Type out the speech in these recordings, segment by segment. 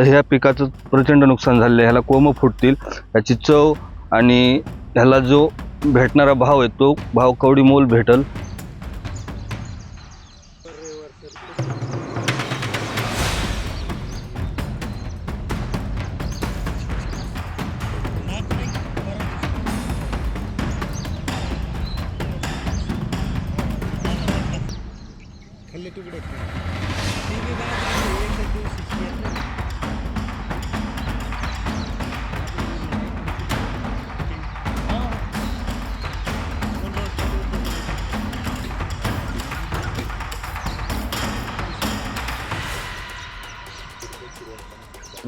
तर ह्या पिकाचं प्रचंड नुकसान झालेलं आहे। ह्याला कोंब फुटतील, ह्याची चव आणि ह्याला जो भेटणारा भाव आहे तो भाव कवडी मोल भेटल।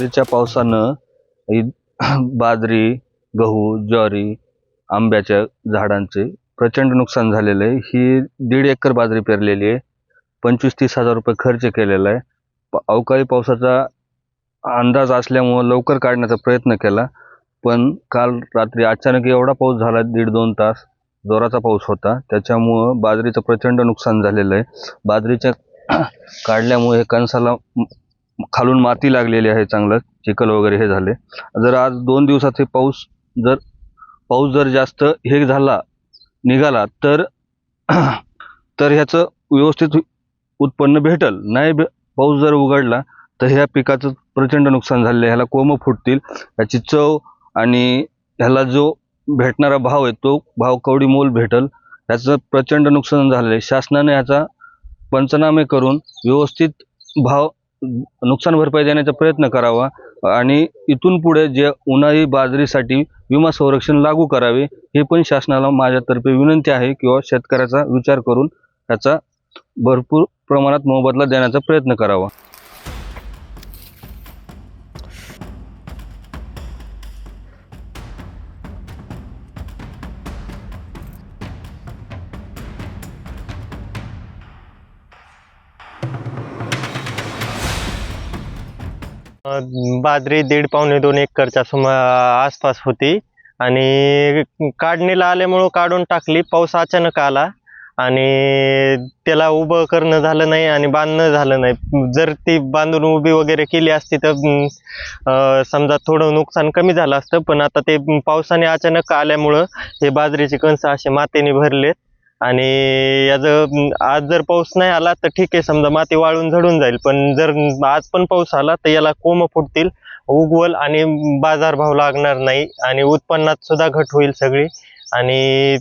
च्या पावसानं बाजरी, गहू, ज्वारी, आंब्याच्या झाडांचे प्रचंड नुकसान झालेलं आहे। ही 1.5 एकर बाजरी पेरलेली आहे। 25-30 हजार रुपये खर्च केलेला आहे। अवकाळी पावसाचा अंदाज असल्यामुळे लवकर काढण्याचा प्रयत्न केला, पण काल रात्री अचानक एवढा पाऊस झाला, 1.5-2 तास जोराचा पाऊस होता, त्याच्यामुळं बाजरीचं प्रचंड नुकसान झालेलं आहे। बाजरीच्या काढल्यामुळे कणसाला खालून माती लागलेली आहे, चांगलं चिखल वगैरे हे झाले। जर आज 2 दिवसात हे पाऊस जर जास्त हे झाला निघाला तर ह्याचं व्यवस्थित उत्पन्न भेटल। नाही पाऊस जर उघडला तर ह्या पिकाचं प्रचंड नुकसान झालेलं आहे। ह्याला कोंब फुटतील, ह्याची चव आणि ह्याला जो भेटणारा भाव आहे तो भाव कवडी मोल भेटल। ह्याचं प्रचंड नुकसान झालेलं आहे। शासनाने ह्याचा पंचनामे करून व्यवस्थित भाव नुकसान भरपाई देण्याचा प्रयत्न करावा आणि इथून पुढे जे उन्हाळी बाजरीसाठी विमा संरक्षण लागू करावे, हे पण शासनाला माझ्यातर्फे विनंती आहे, किंवा शेतकऱ्याचा विचार करून त्याचा भरपूर प्रमाणात मोबदला देण्याचा प्रयत्न करावा। बाजरी 1.5-2 एकरच्या आसपास होती आणि काढणीला आल्यामुळं काढून टाकली। पाऊस अचानक आला आणि त्याला उभं करणं झालं नाही आणि बांधणं झालं नाही। जर ती बांधून उभी वगैरे केली असती तर समजा थोडं नुकसान कमी झालं असतं, पण आता ते पावसाने अचानक आल्यामुळं हे बाजरीचे कणस असे मातीने भरलेत आणि याचं आज जर पाऊस नाही आला तर ठीक आहे, समजा माती वाळून झडून जाईल, पण जर आज पण पाऊस आला तर याला कोंब फुटतील, उगवल आणि बाजारभाव लागणार नाही आणि उत्पन्नात सुद्धा घट होईल सगळी आणि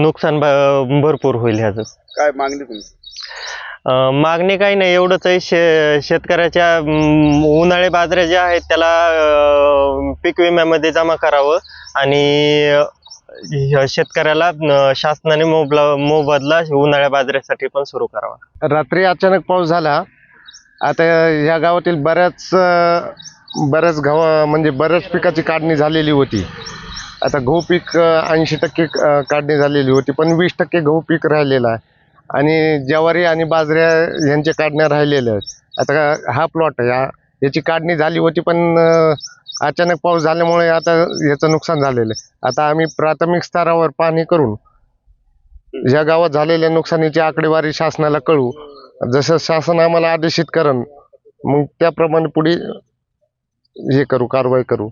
नुकसान भरपूर होईल। ह्याचं काय मागणी तुमची? मागणी काही नाही, एवढंच आहे शेतकऱ्याच्या उन्हाळी बाजऱ्या ज्या आहेत त्याला पीक विम्यामध्ये जमा करावं आणि शेतकऱ्याला शासनाने मोबदला उन्हाळ्या बाजऱ्यासाठी पण सुरू करावा। रात्री अचानक पाऊस झाला। आता या गावातील बऱ्याच म्हणजे बऱ्याच पिकाची काढणी झालेली होती। आता गहू पीक 80% काढणी झालेली होती, पण 20% गहू पीक राहिलेला आहे आणि ज्वारी आणि बाजऱ्या यांच्या काढण्या राहिलेल्या आहेत। आता हा प्लॉट आहे, याची काढणी झाली होती, पण अचानक पाऊस झाल्यामुळे आता याचं नुकसान झालेलं आहे। आता आम्ही प्राथमिक स्तरावर पाहणी करून या गावात झालेल्या नुकसानीची आकडेवारी शासनाला कळवू। जसं शासन आम्हाला आदेशित करण, मग त्याप्रमाणे पुढे हे करू, कारवाई करू।